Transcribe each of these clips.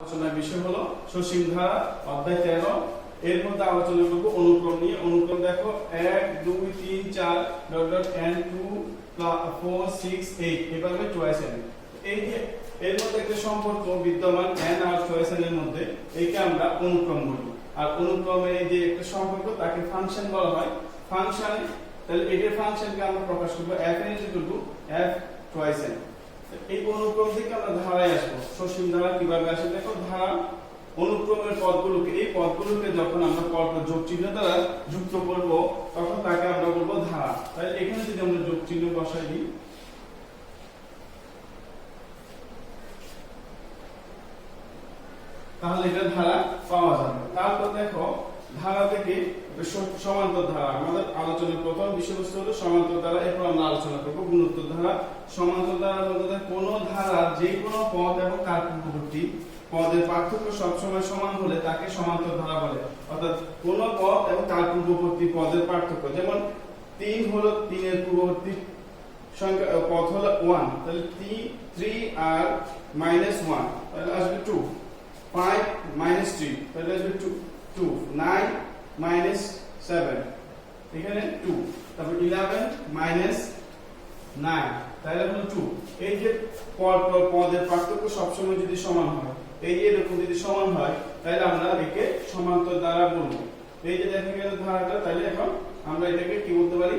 আলোচনার বিষয় হলো সসীম ধারা অধ্যায় 13। এর মধ্যে আলোচনা করব অনুক্রম নিয়ে। অনুক্রম দেখো 1 2 3 4 ডট ডট n 2 4 6 8 এভাবে চয়েস n। এই যে এর মধ্যে একটা সম্পর্ক বিদ্যমান n আর চয়েস n এর মধ্যে, এইকে আমরা অনুক্রম বলি। আর অনুক্রমের এই যে একটা সম্পর্ক তাকে ফাংশন বলা হয়। ফাংশন, তাহলে এটার ফাংশনকে আমরা প্রকাশ করব fn f চয়েস n। এই অনুক্রম থেকে আমরা ধারায় আসবো। সসীম ধারা কিভাবে আসে দেখো, ধারা অনুক্রমের পদগুলোকে, এই পদগুলোকে যখন আমরা পরপর যোগ চিহ্ন দ্বারা যুক্ত করব তখন তাকে আমরা বলবো ধারা। তাহলে এখানে যদি আমরা যোগ চিহ্ন বসাই দিই, তাহলে এটা ধারা পাওয়া যাবে। তারপর দেখো ধারা থেকে সমান্তর ধারা, আমাদের আলোচনার প্রথম বিষয়বস্তু হলো সমান্তর ধারা। এরপর আমরা আলোচনা করব গুণোত্তর ধারা। সমান্তর ধারার মধ্যে কোন ধারা যে কোনো পদ এবং তার পূর্ববর্তী পদের পার্থক্য সবসময় সমান হলে তাকে সমান্তর ধারা বলে। অর্থাৎ কোন পদ এবং তার পূর্ববর্তী পদের পার্থক্য, যেমন 3 হলো 3 এর পূর্ববর্তী সংখ্যা পদ হলো 1, তাহলে 3 আর -1 তাহলে আসবে 2, 5 -3 তাহলে আসবে 2, 9 -7 এখানে 2, তারপর 11 -9 তাহলে হলো 2। এই যে পদের পার্থক্য সবসময় যদি সমান হয়, এই যে এরকম যদি সমান হয় তাহলে আমরা একে সমান্তর ধারা বলবো। এই যে দেখা গেল ধারাটা, তাহলে এখন আমরা এটাকে কি বলতে পারি,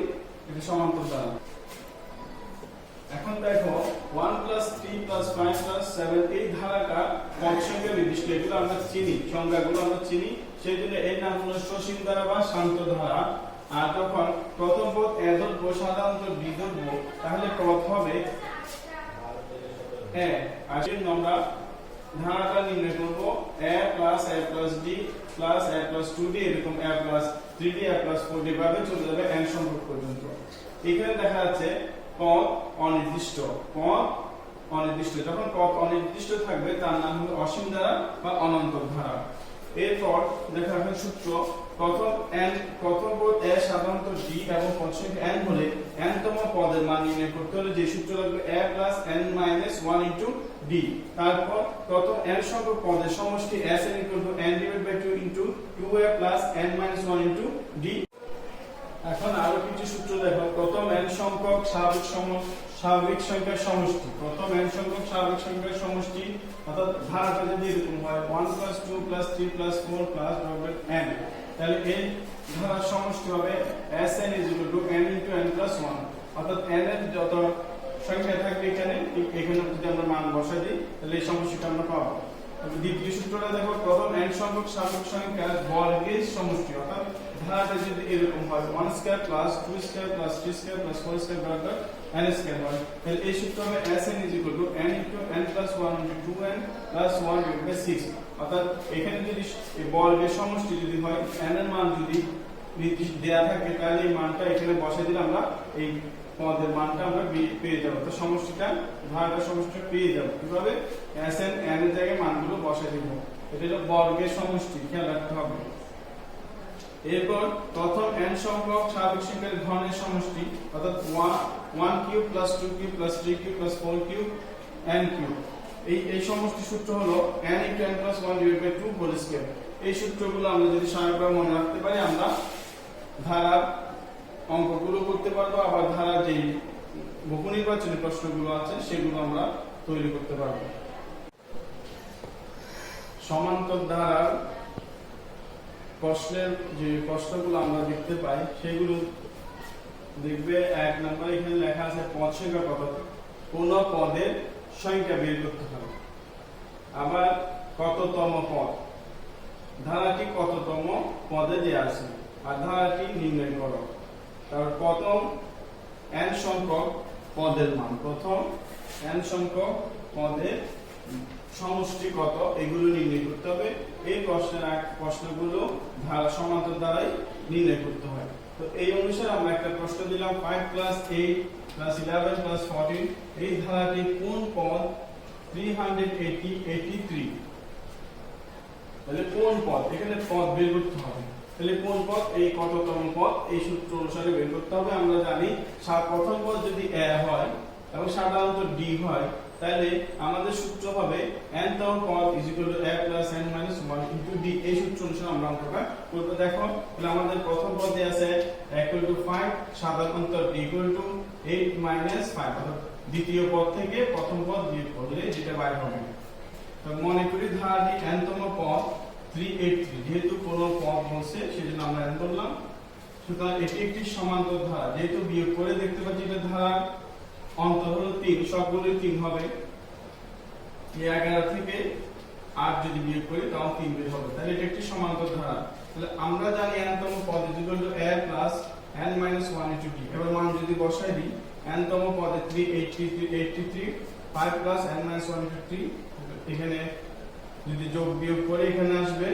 এটা সমান্তর ধারা। এখন দেখো 1 3 5 7 এই ধারাটা পদ সংখ্যা নির্দিষ্ট, এগুলো আমরা চিনি, সংখ্যাগুলো আমরা চিনি, সেই জন্য এর নাম হলো সসীম ধারা বা শান্ত ধারা। আর যখন প্রথম পদ এ ধরবো, সাধারণত d ধরবো, তাহলে পদ হবে a। আর এই আমরা ধারাটা নির্ণয় করব a plus a plus d plus a plus 2d, এরকম a plus 3d a plus 4d ভাবে চলে যাবে n সংখ্যক পর্যন্ত। এখানে দেখা যাচ্ছে পদ অনির্দিষ্ট। পদ অনির্দিষ্ট, যখন পদ অনির্দিষ্ট থাকবে তার নাম হলো অসীম ধারা বা অনন্তর ধারা। এরপর দেখা যাবে সূত্র, প্রথম পদ a সাধারণত d এবং পদ সংখ্যা n হলে n তম পদের মান নির্ণয় করতে হলে যে সূত্র লাগবে a plus n minus 1 into d। তারপর প্রথম n সংখ্যক পদের সমষ্টি Sn equal to n divided by 2 into 2a plus n minus 1 into d। এখন আরো কিছু সূত্র দেখো, প্রথম n সংখ্যক স্বাভাবিক সংখ্যার সমষ্টি, প্রথম n সংখ্যক স্বাভাবিক সংখ্যার সমষ্টি, অর্থাৎ ধারাটা যদি এরকম হয় 1 2 3 4 n, তাহলে এই ধারার সমষ্টি হবে Sn n into n plus 1। অর্থাৎ n এর যত সংখ্যা থাকবে এখানে যদি আমরা মান বসাই দিই তাহলে এই সমষ্টিটা আমরা পাবো। দ্বিতীয় সূত্রটা দেখো, প্রথম n সংখ্যক স্বাভাবিক সংখ্যার বর্গের সমষ্টি, অর্থাৎ ধারাটা যদি এরকম হয় 1 square plus 2 square plus 3 square plus 4 square বর্গ n স্কয়ার হয়, তাহলে এই সূত্র হবে Sn n into n plus 1 into 2n plus 1 divided by 6। অর্থাৎ এখানে যদি এই বর্গের সমষ্টি যদি হয়, n এর মান যদি নির্দিষ্ট দেয়া থাকে, তাহলে এই মানটা এখানে বসাই দিলে আমরা এই পদের মানটা আমরা পেয়ে যাব। তো সমষ্টিটা, ধারাটার সমষ্টিটা পেয়ে যাব কিভাবে, Sn n এর জায়গায় মানগুলো বসাই দিব। এটা হলো বর্গের সমষ্টি, খেয়াল রাখতে হবে। এরপর প্রথম n সংখ্যক স্বাভাবিক সংখ্যার ঘনের সমষ্টি, অর্থাৎ 1 cube plus 2 cube plus 3 cube plus 4 cube n cube. এই সমষ্টি সূত্র হলো n into n plus 1 divided by 2 whole square। এই সূত্রগুলো আমরা যদি সহায়কভাবে মনে রাখতে পারি, আমরা ধারার অঙ্কগুলো করতে পারবো, আবার ধারার যে বহু নির্বাচনী প্রশ্নগুলো আছে সেগুলো আমরা তৈরি করতে পারবো। সমান্তর ধারার প্রশ্নের যে প্রশ্নগুলো আমরা দেখতে পাই সেগুলো দেখবে, 1 নম্বরে এখানে লেখা আছে পদ সংখ্যা কত, কোন পদের সংখ্যা বের করতে হবে। আবার কততম পদ, ধারাটি কততম পদে দেয়া আছে আর ধারাটি নির্ণয় করো। তারপর প্রথম n সংখ্যক পদের মান, প্রথম n সংখ্যক পদের সমষ্টি কত, এগুলো নির্ণয় করতে হবে। এই প্রশ্নগুলো ধারা সমান্তর দ্বারাই নির্ণয় করতে হয়। তো এই অনুসারে আমরা একটা প্রশ্ন দিলাম, 5 + 8 + 11 + 14 এই ধারাটি কোন পদ 383, তাহলে কোন পদ, এখানে পদ বের করতে হবে। তাহলে কোন পদ, এই কততম পদ, এই সূত্র অনুসারে বের করতে হবে। আমরা জানি প্রথম পদ যদি a হয় এবং সাধারণত d হয়, তাহলে আমাদের সূত্র হবে n তম পদ a plus n minus 1 into d। এই সূত্র অনুসারে আমরা অঙ্কটা করব। দেখো তাহলে আমাদের প্রথম পদে আছে = 5, সাধারণ অন্তর d = 8 minus 5, অর্থাৎ দ্বিতীয় পদ থেকে প্রথম পদ বিয়োগ করলে যেটা বাইর হবে। তো মনে করি ধারাটি n তম পদ 383, যেহেতু কোনো পদ বলছে সেজন্য আমরা n বললাম। সুতরাং এটি একটি সমান্তর ধারা, যেহেতু বিয়োগ করে দেখতে পাচ্ছি এটা ধারা অন্তর হলো 3, সবগুলোই 3 হবে। এই 11 থেকে 8 যদি বিয়োগ করি তাহলে 3 বের হবে, তাহলে এটা একটি সমান্তর ধারা। তাহলে আমরা জানি n তম পদ a plus n minus 1 into d। এবার মান যদি বসাই দিই, n তম পদে 383, 5 plus n minus 1 into 3, এখানে যদি যোগ বিয়োগ করে এখানে আসবে।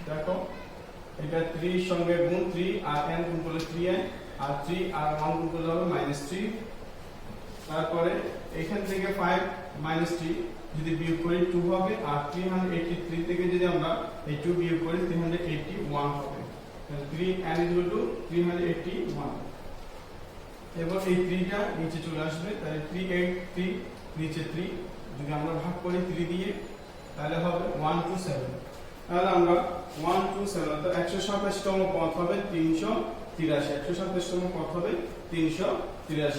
দেখো এটা 3 সঙ্গে গুণ 3 আর n গুণ করলে 3n, আর 3 আর 1 গুণ করলে হবে -3। তারপরে এখান থেকে 5 - 3 যদি বিয়োগ করি 2 হবে, আর 383 থেকে যদি আমরা এই 2 বিয়োগ করি 381 হবে। তাহলে 3n = 381। এবার এই 3 টা নিচে চলে আসবে, তাহলে 383 নিচে 3 যদি আমরা ভাগ করি 3 দিয়ে তাহলে হবে 127। তাহলে আমরা 127, তো 127 তম পদ হবে 383, 127 তম পদ হবে 383।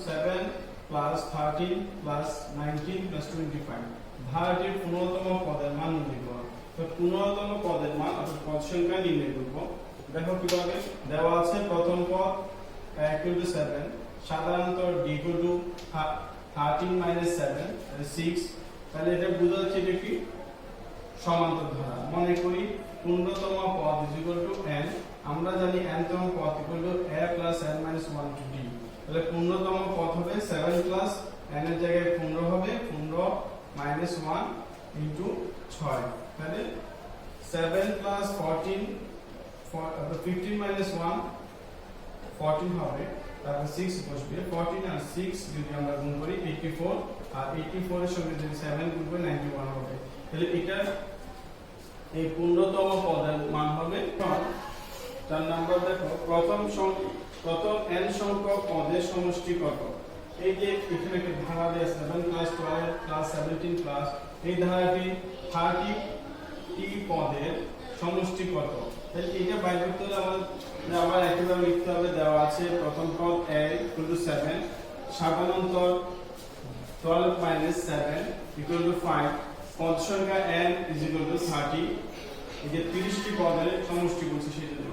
7 plus 13 plus 19 plus 25, ধারাটির 15তম পদের মান নির্ণয় করো। তো 15তম পদের মান অর্থাৎ পদ সংখ্যা নির্ণয় করব। দেখো কিভাবে দেওয়া আছে, প্রথম পদ = 7, সাধারণত d = 13 - 7 6। তাহলে এটা বোঝা যাচ্ছে এটা কি সমান্তর ধারা। মনে করি 15তম পদ n, আমরা জানি n তম পদ a plus n minus 1 into d। তাহলে 15তম পদ হবে 7 plus n এর জায়গায় 15 হবে, 15 minus 1 into 6। তাহলে 7 plus 14, 15 minus 1 14 হবে, তারপর 6 বসবে। 14 আর 6 যদি আমরা গুণ করি 84, আর 84 এর সঙ্গে যদি 7 গুণ করি 91 হবে। তাহলে এটা এই 15তম পদের মান হবে। 4 নাম্বার দেখো, প্রথম n সংখ্যক পদের সমষ্টি কত? এই যে এখানে একটা ধারা দেয়া আছে 7 plus 12 plus 17 plus, এই ধারাটি 30টি পদের সমষ্টি কত? তাহলে এটা বাইর করতে হলে আমাদের আবার একইভাবে লিখতে হবে। দেওয়া আছে প্রথম পদ a = 7, সাধারণ অন্তর 12 minus 7 = 5, পদ সংখ্যা n = 30। এই যে 30টি পদের সমষ্টি বলছে সেজন্য।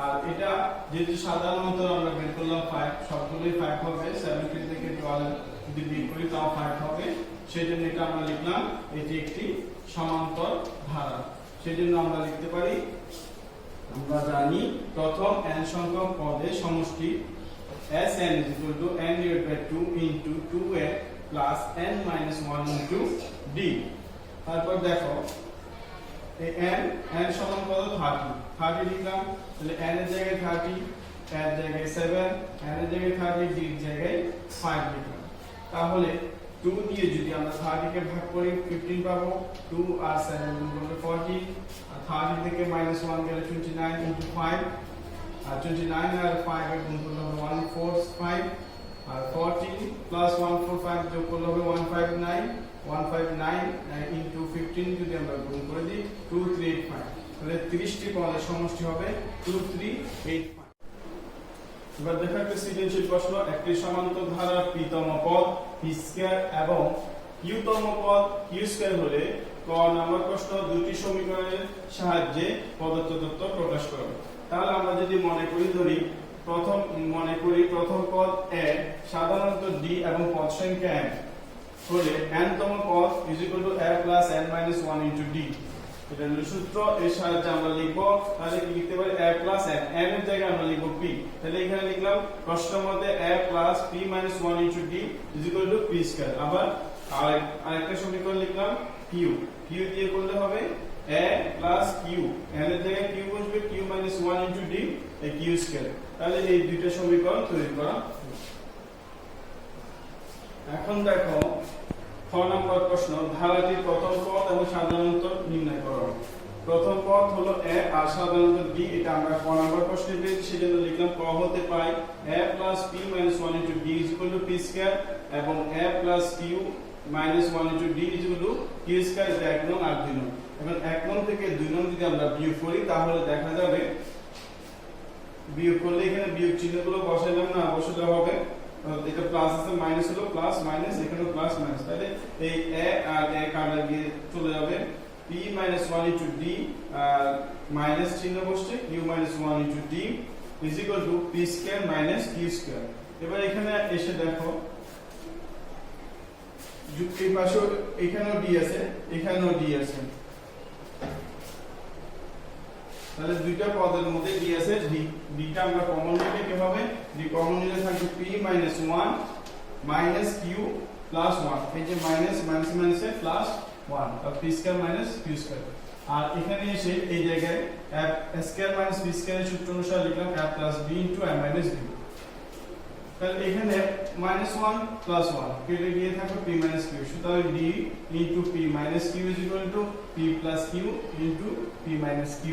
আর এটা যেহেতু সাধারণ অন্তর আমরা বের করলাম 5, সবগুলোই 5 হবে। 17 থেকে 12 যদি বিয়োগ করি তাও 5 হবে, সেজন্য এটা আমরা লিখলাম এটি একটি সমান্তর ধারা। সেজন্য আমরা লিখতে পারি, আমরা জানি প্রথম n সংখ্যক পদের সমষ্টি Sn = n/2 into 2a plus n minus 1 into d। তারপর দেখো এই n সমান কত? 30 লিখলাম। তাহলে n এর জায়গায় 30, এর জায়গায় 7, n এর জায়গায় 30, d এর জায়গায় 5 লিখলাম। তাহলে 2 দিয়ে যদি আমরা 30 কে ভাগ করি 15 পাবো। 2 আর 7 গুণ করলে 40, আর 30 থেকে -1 গেলে 29 into 5, আর 29 আর 5 এর গুণ করলে হবে 145, আর 40 plus 145 যোগ করলে হবে 159 into 15 যদি আমরা গুণ করে দিই 2385। তাহলে 30টি পদের সমষ্টি হবে 2385। এবার দেখা একটা সৃজনশীল প্রশ্ন। একটি সমান্তর ধারার p তম পদ p স্কয়ার এবং q তম পদ q স্কয়ার হলে ক নাম্বার প্রশ্ন দুটি সমীকরণের সাহায্যে পদার্থ তত্ত্ব প্রকাশ করো। তাহলে আমরা যদি মনে করি প্রথম পদ a, সাধারণত d এবং পদ সংখ্যা n হলে n তম পদ a plus n minus 1 into d। এটা হলো সূত্র, এর সাহায্যে আমরা লিখব। তাহলে কি লিখতে পারি? a plus n, n এর জায়গায় আমরা লিখব p। তাহলে এখানে লিখলাম প্রশ্নের মধ্যে a plus p minus 1 into d p square. আবার আরেকটা সমীকরণ লিখলাম q দিয়ে করলে হবে a plus q, n এর জায়গায় q বসবে, q minus 1 into d এই q স্কয়ার। তাহলে এই দুইটা সমীকরণ তৈরি করা। এখন দেখো খ নম্বর প্রশ্ন, ধারাটির প্রথম পদ এবং সাধারণ অন্তর নির্ণয় করো। প্রথম পদ হলো a আর সাধারণ অন্তর b। এটা আমরা ক নম্বর প্রশ্নে পেয়েছি, সেজন্য লিখলাম ক হতে পাই a plus p minus 1 into d p square এবং a plus q minus 1 into d is equal to q square, এটা 1 নং আর 2 নং। এখন 1 নং থেকে 2 নং যদি আমরা বিয়োগ করি তাহলে দেখা যাবে, বিয়োগ করলে এখানে বিয়োগ চিহ্নগুলো বসাইলাম না, বসাতে হবে, এটা প্লাস আছে মাইনাস হলো প্লাস মাইনাস, এখানেও প্লাস মাইনাস, তাহলে এই a আর a কাটা গিয়ে চলে যাবে p minus 1 into d, আর মাইনাস চিহ্ন বসছে q minus 1 into d is equal to p square minus q square। এবার এখানে এসে দেখো যুক্তি পাশে এখানেও d আছে, এখানেও d আছে, তাহলে দুইটা পদের মধ্যে d আছে, d টা আমরা কমন নিলে কি হবে, d কমন নিলে থাকবে p minus 1 minus q plus 1, এই যে মাইনাস মাইনাস মাইনাসে প্লাস 1 আর p square minus q square. আর এখানে এসে এই জায়গায় a স্কয়ার মাইনাস b স্কয়ারের সূত্র অনুসারে লিখলাম a plus b into a minus b। তাহলে এখানে minus 1 plus 1 কেটে গিয়ে থাকবে p minus q, সুতরাং d into p minus q is equal to p plus q into p minus q।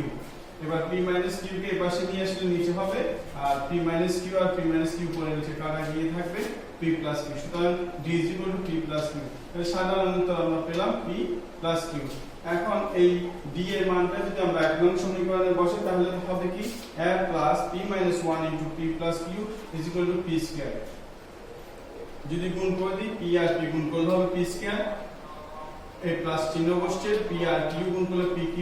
এবার p minus q কে এই পাশে নিয়ে আসলে নিচে হবে, আর p minus q আর p minus q পরে নিচে কাটা গিয়ে থাকবে p plus q, সুতরাং d is equal to p plus q। তাহলে সাধারণত আমরা পেলাম p plus q। এখন এই d এর মানটা যদি আমরা এক নং সমীকরণে বসাই তাহলে হবে কি a plus p minus 1 into p plus q is equal to p square। যদি গুণ করে দিই p আর p গুণ করলে হবে p square, এই প্লাস চিহ্ন বসছে, p আর q গুণ করলে pq,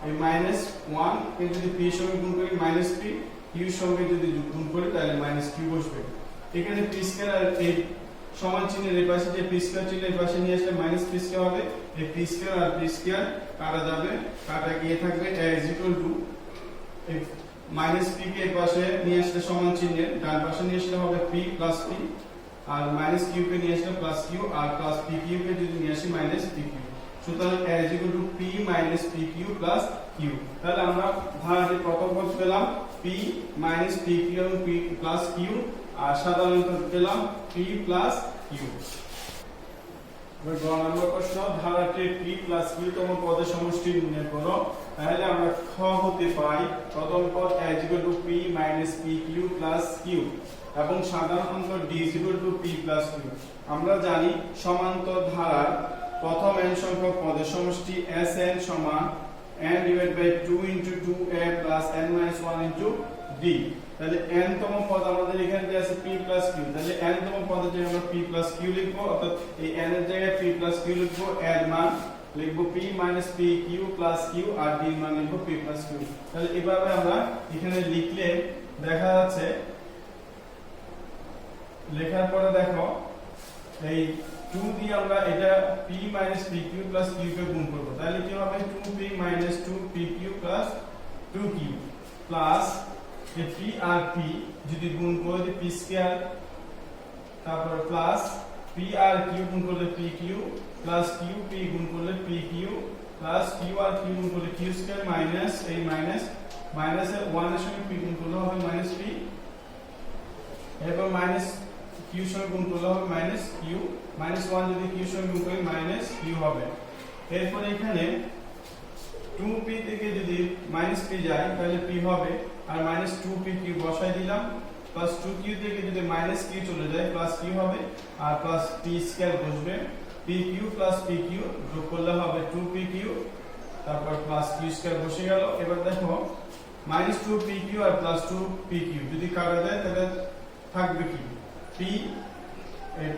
এই মাইনাস 1 কে যদি p এর সঙ্গে গুণ করি মাইনাস p, q এর সঙ্গে যদি গুণ করি তাহলে মাইনাস q বসবে। এখানে p স্কয়ার আর এই সমান চিহ্নের এই পাশে যে p স্কয়ার চিহ্ন এই পাশে নিয়ে আসলে মাইনাস p স্কয়ার হবে, এই p স্কয়ার আর p স্কয়ার কাটা যাবে, কাটা গিয়ে থাকবে a is equal to এই মাইনাস p কে এই পাশে নিয়ে আসলে সমান চিহ্নের ডান পাশে নিয়ে আসলে হবে p plus p, আর মাইনাস q কে নিয়ে আসলে প্লাস q, আর প্লাস pq কে যদি নিয়ে আসি মাইনাস pq, সুতরাং a is equal to p minus pq plus q। তাহলে আমরা ধারাটির প্রথম পদ পেলাম p minus pq এবং p plus q, আর সাধারণত পেলাম p plus q। এবার গ নম্বর প্রশ্ন, ধারাটির p plus q তম পদের সমষ্টি নির্ণয় করো। তাহলে আমরা খ হতে পাই প্রথম পদ a is equal to p minus pq plus q এবং সাধারণত d is equal to p plus q। আমরা জানি সমান্তর ধারার প্রথম n সংখ্যক পদের সমষ্টি Sn সমান n divided by 2 into 2a plus n minus 1 into d। তাহলে n তম পদ আমাদের এখানে যে আছে p plus q, তাহলে n তম পদের জায়গায় আমরা p plus q লিখব, অর্থাৎ এই n এর জায়গায় p plus q লিখব, এর মান লিখব p minus pq plus q আর d এর মান লিখব p plus q। তাহলে এভাবে আমরা এখানে লিখলে দেখা যাচ্ছে, লেখার পরে দেখো এই 2 দিয়ে আমরা এটা p minus pq plus q কে গুণ করব, তাহলে কি হবে 2p minus 2pq plus 2q plus এই p আর p যদি গুণ করে দিই p স্কয়ার, তারপর প্লাস p আর q গুণ করলে pq প্লাস qp গুণ করলে pq প্লাস q আর q গুণ করলে q স্কয়ার মাইনাস এই মাইনাস মাইনাসের 1 এর সঙ্গে p গুণ করলে হবে মাইনাস p, এরপর মাইনাস q সঙ্গে গুণ করলে হবে মাইনাস q, মাইনাস 1 যদি q সঙ্গে গুণ করি মাইনাস q হবে। এরপর এখানে 2p থেকে যদি মাইনাস p যায় তাহলে p হবে, আর মাইনাস 2pq বসাই দিলাম, প্লাস 2q থেকে যদি মাইনাস q চলে যায় প্লাস q হবে, আর প্লাস p স্কয়ার বসবে, pq প্লাস pq যোগ করলে হবে 2pq, তারপর প্লাস q স্কয়ার বসে গেল। এবার দেখো মাইনাস 2pq আর প্লাস 2pq যদি কাটা যায় তাহলে থাকবে কি p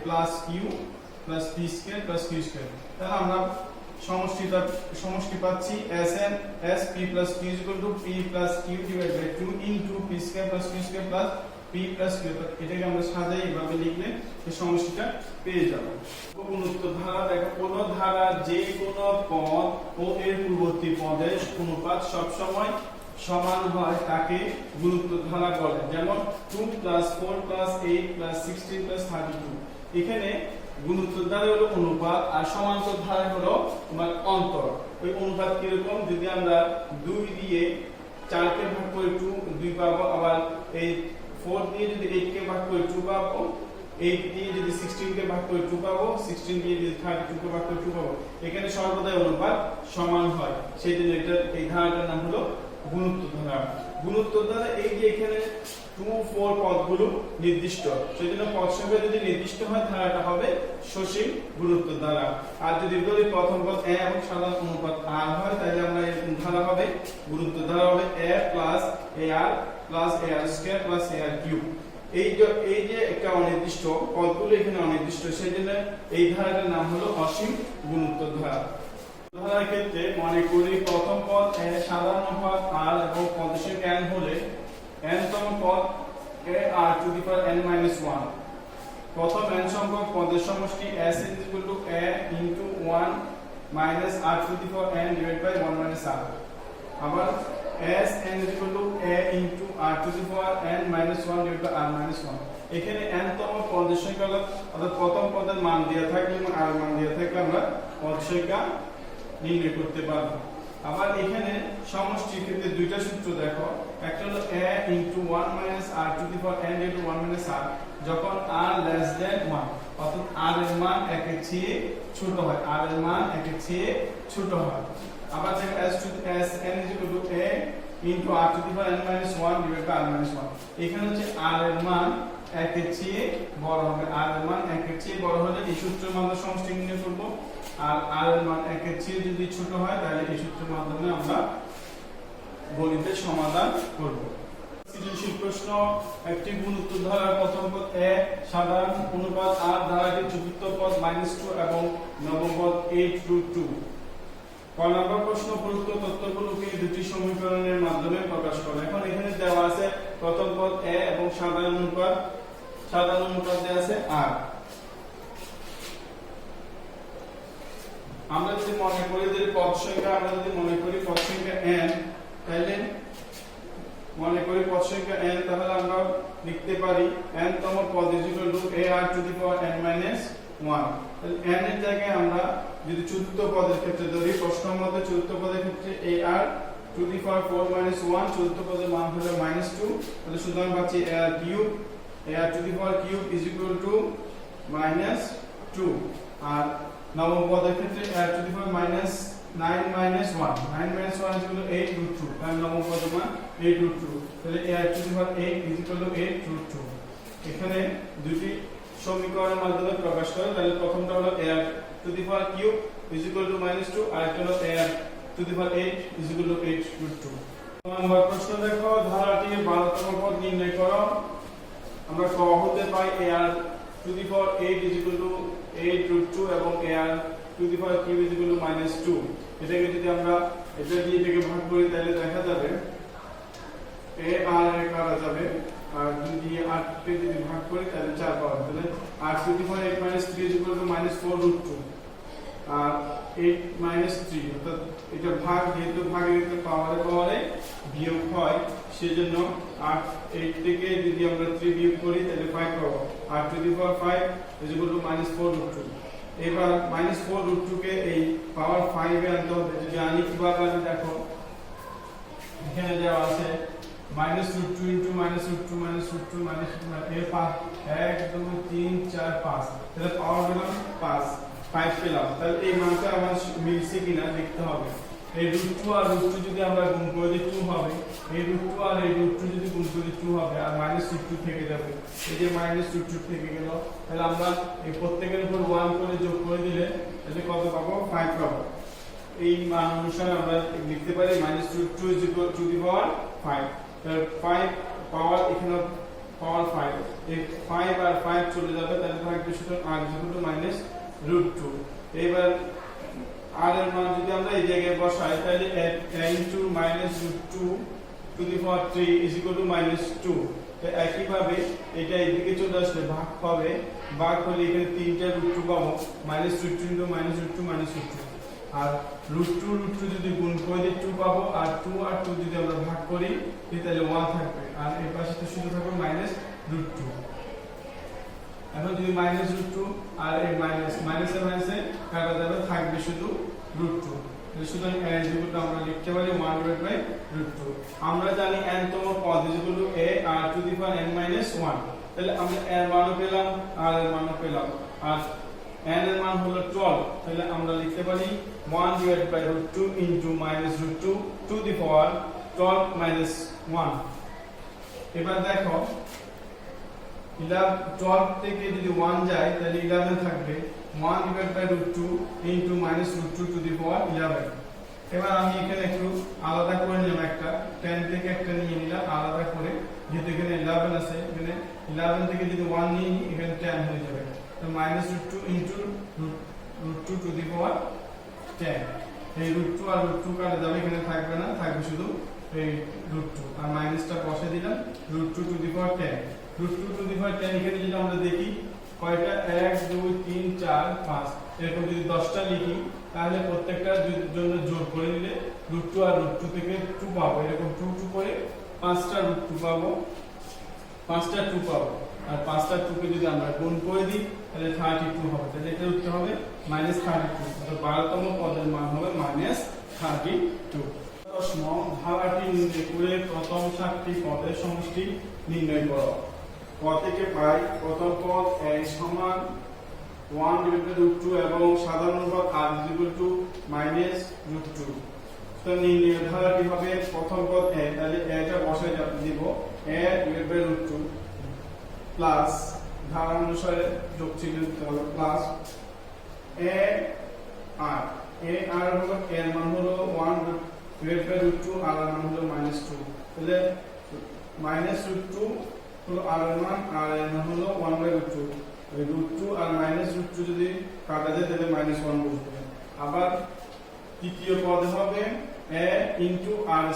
plus q plus p square plus q square. তাহলে আমরা সমষ্টি পাচ্ছি Sn s p plus q is equal to p plus q divided by 2 into p square plus q square plus p plus q। এটাকে আমরা সাজাই এভাবে লিখলে এই সমষ্টিটা পেয়ে যাব। গুণোত্তর ধারা দেখো, কোন ধারা যে কোন পদ ও এর পূর্ববর্তী পদের অনুপাত সব সময় সমান হয় তাকে গুণোত্তর ধারা বলে। যেমন 2 plus 4 plus 8 plus 16 plus 32, এখানে গুণোত্তর ধারা হলো অনুপাত আর সমান্তর ধারা হলো তোমার অন্তর। ওই অনুপাত কিরকম, যদি আমরা 2 দিয়ে 4 কে ভাগ করে 2 পাবো, আবার এই 4 দিয়ে যদি 8 কে ভাগ করে 2 পাবো, 8 দিয়ে যদি 16 কে ভাগ করে 2 পাবো, 16 দিয়ে যদি 32 কে ভাগ করে 2 পাবো। এখানে সর্বদাই অনুপাত সমান হয়, সেই জন্য এটা এই ধারাটার নাম হলো গুণোত্তর ধারা এই যে এখানে 2 4 পদগুলো নির্দিষ্ট, সেজন্য পদ সংখ্যা যদি নির্দিষ্ট হয় ধারাটা হবে সসীম গুণোত্তর ধারা। আর যদি বলি প্রথম পদ a এবং সাধারণ অনুপাত r হয় তাহলে আমরা এর ধারা হবে গুণোত্তর ধারা হবে a plus ar plus ar square plus ar cube. এই যে একটা অনির্দিষ্ট পদগুলো এখানে অনির্দিষ্ট, সেজন্য এই ধারাটার নাম হলো অসীম গুণোত্তর ধারা। ধারার ক্ষেত্রে মনে করি প্রথম পদ a সাধারণ অনুপাত r এবং পদের সংখ্যা n হলে n তম পদ a r to the power n minus 1। প্রথম n সংখ্যক পদের সমষ্টি s a into 1 minus r to the power n divided by 1 minus r। আবার s n a into r to the power n minus 1 divided by r minus 1। এখানে n তম পদের সংখ্যা অর্থাৎ প্রথম পদের মান দেয়া থাকলে এবং r মান দেয়া থাকলে আমরা পদ সংখ্যা নির্ণয় করতে পারবো। আবার এখানে সমষ্টির ক্ষেত্রে দুইটা সূত্র দেখো, একটা হলো a into 1 minus r to the power n into 1 minus r যখন r less than 1, অর্থাৎ r এর মান 1 এর চেয়ে ছোট হয়, r এর মান 1 এর চেয়ে ছোট হয়। আবার দেখো s n is equal to a into r to the power n minus 1 divided by r minus 1। এখানে হচ্ছে r এর মান 1 এর চেয়ে বড় হবে, r এর মান 1 এর চেয়ে বড় হলে এই সূত্রের মাধ্যমে সমষ্টি নির্ণয় করব। আর r এর মান 1 এর চেয়ে যদি ছোট হয় তাহলে এই সূত্রের মাধ্যমে আমরা গণিতের সমাধান করব। সৃজনশীল প্রশ্ন, একটি গুণোত্তর ধারার প্রথম পদ a সাধারণ অনুপাত r ধারাটি চতুর্থ পদ -2 এবং নবম পদ 8√2। ক নম্বর প্রশ্ন, উপরোক্ত তথ্যগুলোকে দুটি সমীকরণের মাধ্যমে প্রকাশ করো। এখন এখানে দেওয়া আছে প্রথম পদ a এবং সাধারণ অনুপাত দেওয়া আছে r। আমরা যদি মনে করি যে পদ সংখ্যা n, তাহলে মনে করি পদ সংখ্যা n, তাহলে আমরা লিখতে পারি n তম পদ ar to the power n minus 1। তাহলে n এর জায়গায় আমরা যদি চতুর্থ পদের ক্ষেত্রে ধরি, প্রশ্ন মতে চতুর্থ পদের ক্ষেত্রে ar to the power 4 minus 1, চতুর্থ পদের মান হলো -2, তাহলে সুতরাং পাচ্ছি ar to the power cube is equal to -2। আর নবম পদের ক্ষেত্রে ar to the power -9 minus 1, 9 minus 1 is equal to 8√2, তাহলে নবম পদের মান 8√2, তাহলে ar to the power 8 is equal to 8√2। এখানে দুটি সমীকরণের মাধ্যমে প্রকাশ করে, তাহলে প্রথমটা হলো ar to the power cube is equal to -2, আর একটা হলো ar to the power 8 is equal to 8√2। নম্বর প্রশ্ন দেখো, ধারাটির 12তম পদ নির্ণয় করো। আমরা ক হতে পাই ar to the power 8 is equal to 8√2 এবং ar to the power cube is equal to -2। এটাকে যদি আমরা এটা দিয়ে এটাকে ভাগ করি তাহলে দেখা যাবে ar এর করা যাবে, আর যদি 8 কে যদি ভাগ করি তাহলে 4 পাওয়া যাবে, তাহলে r to the power 8 - 3 is equal to -4√2। আর 8 - 3 অর্থাৎ এটা ভাগ, যেহেতু ভাগের ক্ষেত্রে পাওয়ারে বিয়োগ হয়, সেজন্য 8 থেকে যদি আমরা 3 বিয়োগ করি তাহলে 5 পাবো। r to the power 5 is equal to -4√2। এবার -4√2 কে এই পাওয়ার 5 এ আনতে হবে। যদি আনি কিভাবে দেখো, এখানে দেওয়া আছে -√2 into -√2 -√2 এর 5 1 2 3 4 5, তাহলে পাওয়ার পেলাম 5 পেলাম। তাহলে এই মানটা আমার মিলছে কিনা দেখতে হবে। এই √2 আর √2 যদি আমরা গুণ করে দিই 2 হবে, এই √2 আর এই √2 যদি গুণ করে দিই 2 হবে, আর -√2 থেকে যাবে, এই যে -√2 থেকে গেল। তাহলে আমরা এই প্রত্যেকের উপর 1 করে যোগ করে দিলে তাহলে কত পাবো? 5 পাবো। এই মান অনুসারে আমরা লিখতে পারি -√2 is equal to the power 5। তাহলে 5 পাওয়ার এখানে পাওয়ার 5, এই 5 আর 5 চলে যাবে, তাহলে থাকবে শুধু r is equal to -√2। এবার r এর মান যদি আমরা এই জায়গায় বসাই তাহলে a into -√2 to the power 3 is equal to -2। তো একই ভাবে এটা এদিকে চলে আসলে ভাগ হবে, ভাগ হলে এখানে তিনটা √2 পাবো, -√2 into -√2 আর √2 যদি গুণ করে দিই 2 পাবো, আর 2 আর 2 যদি আমরা ভাগ করি তাহলে 1 থাকবে, আর এই পাশে তো শুধু থাকবে -√2। এখন যদি -√2 আর এই মাইনাসে কাটা যাবে, থাকবে শুধু √2। সুতরাং n is equal to আমরা লিখতে পারি 1/√2। আমরা জানি n তম পদ is equal to a r to the power n minus 1। তাহলে আমরা n মানও পেলাম, r এর মানও পেলাম, আর n এর মান হলো 12। তাহলে আমরা লিখতে পারি 1/√2 into -√2 to the power 12 minus 1 এবার দেখো 12 থেকে যদি 1 যায় তাহলে 11 থাকবে 1 divided by √2 into minus √2 to the power 11 এবার আমি এখানে একটু আলাদা করে নিলাম একটা 10 থেকে একটা নিয়ে নিলাম আলাদা করে যেহেতু এখানে 11 আছে এখানে 11 থেকে যদি 1 নিয়ে নিই এখানে 10 হয়ে যাবে তো minus √2 into √2 to the power 10 এই √2 আর √2 কাটা যাবে এখানে থাকবে না থাকবে শুধু এই √2 আর মাইনাসটা বসে দিলাম √2 to the power 10 √2 to the power 10 এখানে যদি আমরা দেখি কয়টা 1 2 3 4 5 এরকম যদি 10টা লিখি তাহলে প্রত্যেকটার জন্য যোগ করে দিলে √2 আর √2 থেকে 2 পাবো এরকম 2 2 করে 5টা √2 পাবো 5টা 2 পাবো আর 5টা 2 কে যদি আমরা গুণ করে দিই তাহলে 32 হবে তাহলে এটা উত্তর হবে -32 অর্থাৎ 12তম পদের মান হবে -32 প্রশ্ন ধারাটি নির্ণয় করে প্রথম 7টি পদের সমষ্টি নির্ণয় করো ক থেকে পাই প্রথম পদ a সমান 1 divided by √2 এবং সাধারণ পদ r = -√2 তো নির্ণয় ধারাটি হবে প্রথম পদ a তাহলে a টা বসাই দিব a divided by √2 প্লাস ধারা অনুসারে যোগ চিহ্ন দিতে হবে প্লাস a r হলো এর মান হলো 1 divided by √2 আর এর মান হলো -2 তাহলে -√2 হলো r এর মান আর এর মান হলো 1/√2 এই √2 আর -√2 যদি কাটা যায় তাহলে -1 বসবে আবার তৃতীয় পদ হবে a r²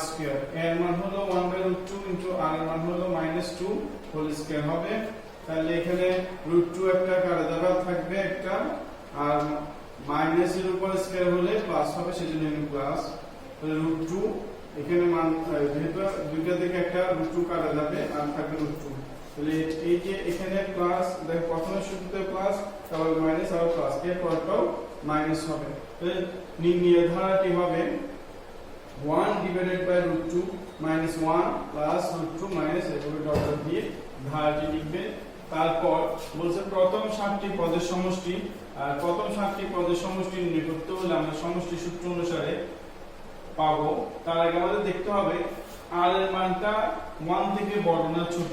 এর মান হলো 1/√2 আর এর মান হলো -2 হোল স্কয়ার হবে তাহলে এখানে √2 একটা কাটা যাবে থাকবে একটা আর মাইনাসের উপর স্কয়ার হলে প্লাস হবে সেজন্য এখানে প্লাস তাহলে √2 এখানে মান যেহেতু দুইটা থেকে একটা √2 কাটা যাবে আর থাকবে √2 তাহলে এই যে এখানে প্লাস দেখো প্রথমে সূত্রতে প্লাস তারপর মাইনাস আর প্লাস এর পরটাও মাইনাস হবে তাহলে নির্ণয় ধারাটি হবে 1 divided by √2 -1 plus √2 minus এভাবে ডট ডট দিয়ে ধারাটি লিখবে তারপর বলছে প্রথম 7টি পদের সমষ্টি আর প্রথম 7টি পদের সমষ্টি নির্ণয় করতে হলে আমরা সমষ্টি সূত্র অনুসারে পাবো তার আগে আমাদের দেখতে হবে r এর মানটা 1 থেকে বড় না ছোট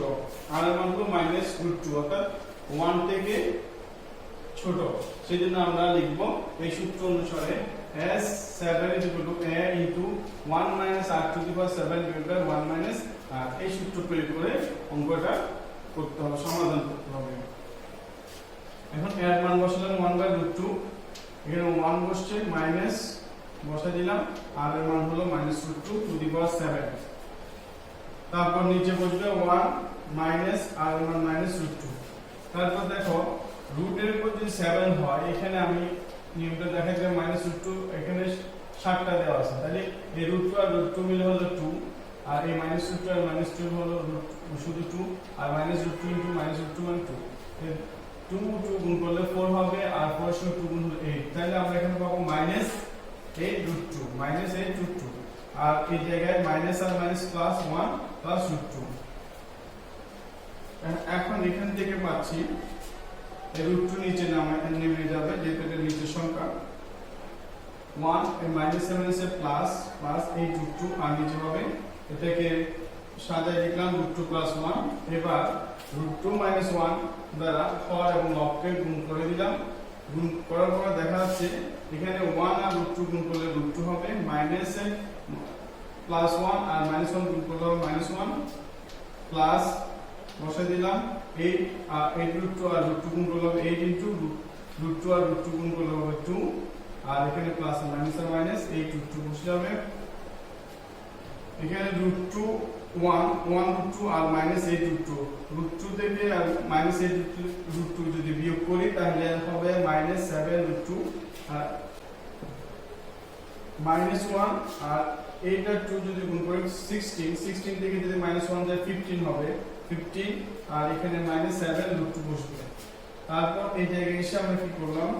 r এর মান হলো -√2 অর্থাৎ 1 থেকে ছোট সেজন্য আমরা লিখব এই সূত্র অনুসারে s7 = a * 1 - r to the power 7 divided by 1 - r এই সূত্র প্রয়োগ করে অঙ্কটা করতে হবে সমাধান করতে হবে এখন এর মান বসালাম 1/√2 এখানে 1 বসছে মাইনাস বসা দিলাম আর এর মান হলো -√2 to the power 7 তারপর নিচে বসবে 1 মাইনাস আর এর মান -√2 তারপর দেখো রুটের উপর যদি 7 হয় এখানে আমি নিয়মটা দেখা যায় -√2 এখানে 7টা দেওয়া আছে তাহলে এই √2 আর √2 মিলে হলো 2 আর এই -√2 আর -2 হলো শুধু 2 আর -√2 * -√2 মানে 2 2 2 গুণ করলে 4 হবে আর 4 এর সঙ্গে 2 গুণ হলে 8 তাহলে আমরা এখানে পাবো -8√2 -8√2 আর এই জায়গায় মাইনাস আর মাইনাস প্লাস 1 প্লাস √2 এখন এখান থেকে পাচ্ছি এই √2 নিচে নেমে যাবে যেহেতু এটা নিচের সংখ্যা 1 এই -7 এর প্লাস প্লাস 8√2 আর নিচে হবে এটাকে সাজায় লিখলাম √2 + 1 এবার √2 - 1 দ্বারা হর এবং লবকে গুণ করে দিলাম গুণ করার পর দেখা যাচ্ছে এখানে 1 আর √2 গুণ করলে √2 হবে মাইনাস এ +1 আর -1 গুণ করলে হবে -1 প্লাস বসে দিলাম 8 আর 8√2 আর √2 গুণ করলে হবে 8 * √2 আর √2 গুণ করলে হবে 2 আর এখানে প্লাস মাইনাস আর মাইনাস 8√2 বসে যাবে এখানে √2 1 √2 আর -8√2 √2 থেকে আর -8√2 যদি বিয়োগ করি তাহলে হবে -7√2 আর -1 আর 8 আর 2 যদি গুণ করি 16 থেকে যদি -1 যায় 15 হবে 15 আর এখানে -7√2 বসবে তারপর এই জায়গায় এসে আমরা কি করলাম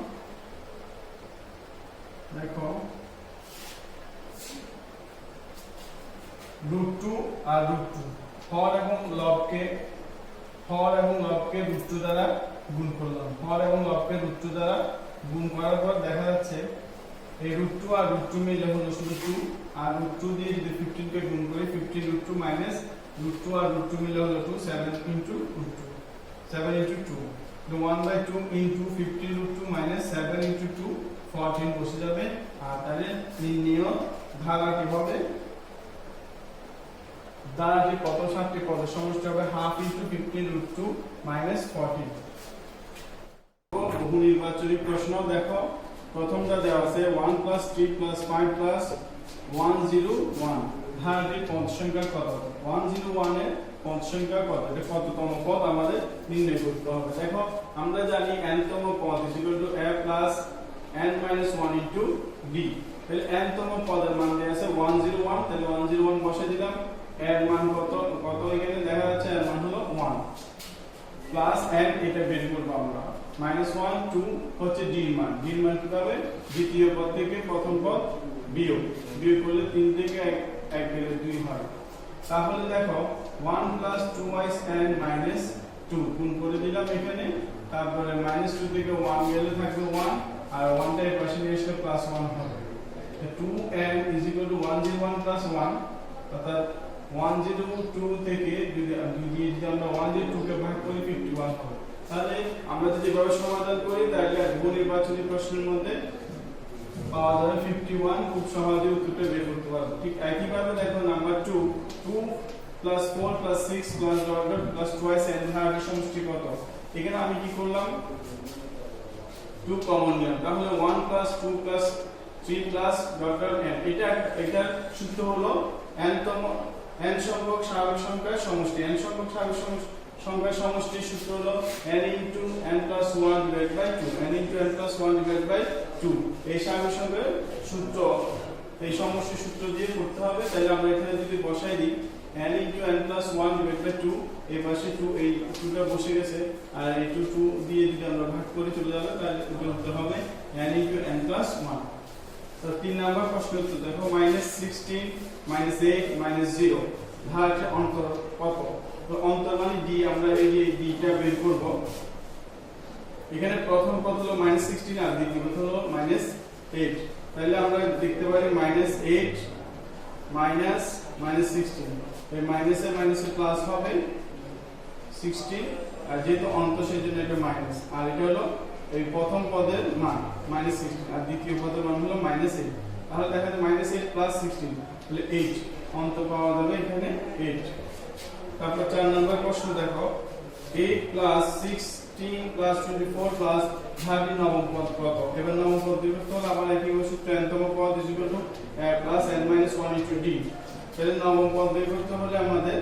দেখো √2 আর √2 হর এবং লবকে √2 দ্বারা গুণ করলাম হর এবং লবকে √2 দ্বারা গুণ করার পর দেখা যাচ্ছে এই √2 আর √2 মিলে হলো শুধু 2 আর √2 দিয়ে যদি 15 কে গুণ করি 15 √2 মাইনাস √2 আর √2 মিলে হলো 2 7 ইনটু √2 7 ইনটু 2 তো 1/2 ইনটু 15 √2 মাইনাস 7 ইনটু 2 14 বসে যাবে আর তাহলে নির্ণেয় ধারাটি হবে ধারাটি কত 7টি পদের সমষ্টি হবে হাফ ইনটু 15 √2 মাইনাস 14 বহু নির্বাচনী প্রশ্ন দেখো প্রথমটা দেওয়া আছে 1 + 3 + 5 + 101 ধারাটির পদ সংখ্যা কত 101 এর পদ সংখ্যা কত এটা কততম পদ আমাদের নির্ণয় করতে হবে দেখো আমরা জানি n তম পদ a + n - 1 * d তাহলে n তম পদের মান দেয়া আছে 101 তাহলে 101 বসে দিলাম এর মান কত কত এখানে দেখা যাচ্ছে এর মান হলো 1 প্লাস n এটা বের করব আমরা -1 2 হচ্ছে d এর মান কি হবে দ্বিতীয় পদ থেকে প্রথম পদ বিয়োগ করলে 3 থেকে 1 গেলে 2 হয় তাহলে দেখো 1 + 2n - 2 গুণ করে দিলাম এখানে তারপরে -2 থেকে 1 গেলে থাকবে 1 আর 1 টা এই পাশে নিয়ে আসলে +1 হবে 2n = 101 + 1 অর্থাৎ 102 থেকে যদি আমরা 102 কে ভাগ করি 51 হবে তাহলে আমরা যদি এভাবে সমাধান করি তাহলে বহু নির্বাচনী প্রশ্নের মধ্যে পাওয়া যাবে 51 খুব সহজে উত্তরটা বের করতে পারবো ঠিক একই ভাবে দেখো নাম্বার 2 2 + 4 + 6 + twice n ধারাটির সমষ্টি কত এখানে আমি কি করলাম 2 কমন নিলাম তাহলে 1 + 2 + 3 + n এটা সূত্র হলো n সংখ্যক স্বাভাবিক সংখ্যার সমষ্টি n সংখ্যক স্বাভাবিক সংখ্যার সমষ্টির সূত্র হলো n * n + 1 / 2 n * n + 1 / 2 এই স্বাভাবিক সংখ্যার সূত্র এই সমষ্টির সূত্র দিয়ে করতে হবে তাহলে আমরা এখানে যদি বসাই দিই n * n + 1 / 2 এই পাশে 2 এই 2টা বসে গেছে আর এই 2 দিয়ে যদি আমরা ভাগ করে চলে যাবে তাহলে উত্তর হবে n * n + 1 তো 3 নাম্বার প্রশ্ন উত্তর দেখো -16 -8 -0 ধারাটির অন্তর কত তো অন্তর মানে d আমরা এই যে d টা বের করব এখানে প্রথম পদ হলো -16 আর দ্বিতীয় পদ হলো -8 তাহলে আমরা দেখতে পারি -8 -16 এই মাইনাসে মাইনাসে প্লাস হবে 16 আর যেহেতু অন্ত সেজন্য এটা মাইনাস আর এটা হলো এই প্রথম পদের মান -16 আর দ্বিতীয় পদের মান হলো -8 তাহলে দেখা যায় -8 + 16 তাহলে 8 অন্ত পাওয়া যাবে এখানে 8 তারপর 4 নম্বর প্রশ্ন দেখো 8 + 16 + 24 + 30 নবম পদ কত এবার নবম পদ দিতে হলে আবার একই সূত্র n তম পদ a + n - 1 * d তাহলে নবম পদ বের করতে হলে আমাদের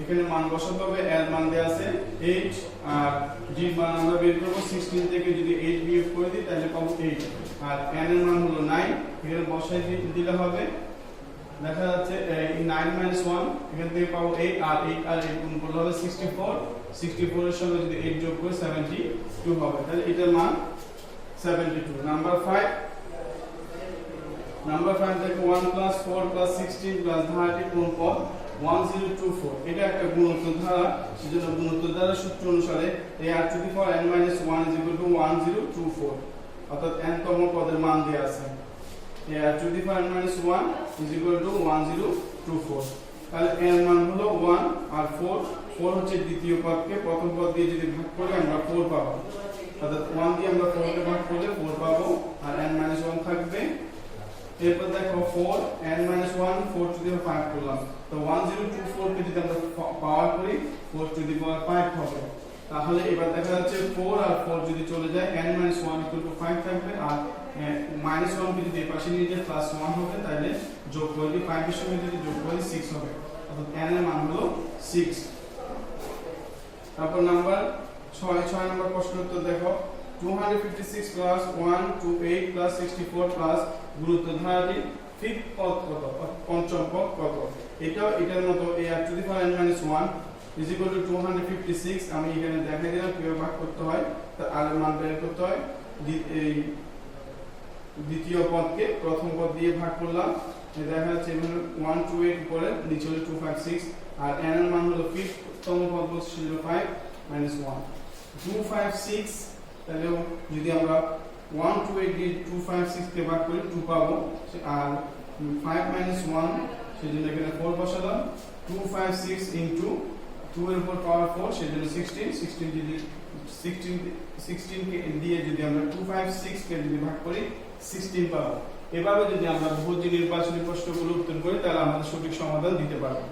এখানে মান বসাতে হবে এর মান দেয়া আছে 8 আর d মান আমরা বের করব 16 থেকে যদি 8 বিয়োগ করে দিই তাহলে পাবো 8 আর n এর মান হলো 9 এখানে বসাই দিলে হবে দেখা যাচ্ছে 9 - 1 এখান থেকে পাবো 8 আর 8 গুণ করলে হবে 64 এর সঙ্গে যদি 8 যোগ করি 72 হবে তাহলে এটার মান 72 নাম্বার 5 দেখো 1 + 4 + 16 + ধারাটি কোন পদ 1024 এটা একটা গুণোত্তর ধারা সেজন্য গুণোত্তর ধারার সূত্র অনুসারে এই r⁴ n - 1 = 1024 অর্থাৎ n তম পদের মান দেয়া আছে এই r⁴ n - 1 = 1024 তাহলে n এর মান হলো 1 আর 4 হচ্ছে দ্বিতীয় পদকে প্রথম পদ দিয়ে যদি ভাগ করি আমরা 4 পাবো অর্থাৎ 1 দিয়ে আমরা 4 কে ভাগ করলে 4 পাবো আর n - 1 থাকবে এরপর দেখো 4 n - 1 4⁵ করলাম তো 1024 কে যদি আমরা পাওয়ার করি 4⁵ হবে তাহলে এবার দেখা যাচ্ছে 4 আর 4 যদি চলে যায় n - 1 = 5 থাকবে আর -1 কে যদি এই পাশে নিয়ে যায় +1 হবে তাহলে যোগ করলে 5 এর সঙ্গে যদি যোগ করি 6 হবে অর্থাৎ n এর মান হলো 6 তারপর নাম্বার 6 নম্বর প্রশ্ন উত্তর দেখো 256 + 128 + 64 + গুণোত্তর ধারাটি ফিফথ পদ কত পঞ্চম পদ কত এটার মতো এই r⁴ n - 1 = 256 আমি এখানে দেখাই দিলাম কিভাবে ভাগ করতে হয় তার r এর মান বের করতে হয় এই দ্বিতীয় পদকে প্রথম পদ দিয়ে ভাগ করলাম দেখা যাচ্ছে এখানে 128 উপরে নিচে হলো 256 আর n এর মান হলো ফিফথ তম পদ ছিল 5 - 1 256 তাহলে যদি আমরা 1 2 8 দিয়ে 2 5 6 কে ভাগ করি 2 পাবো, আর 5 minus 1 সেজন্য এখানে 4 বসালাম। 2 5 6 into 2 এর উপর পাওয়ার 4 সেজন্য 16 16 কে দিয়ে যদি আমরা 2 5 6 কে যদি ভাগ করি 16 পাবো। এভাবে যদি আমরা বহুপদী নির্বাচনী প্রশ্নগুলো উত্তর করি তাহলে আমাদের সঠিক সমাধান দিতে পারবো।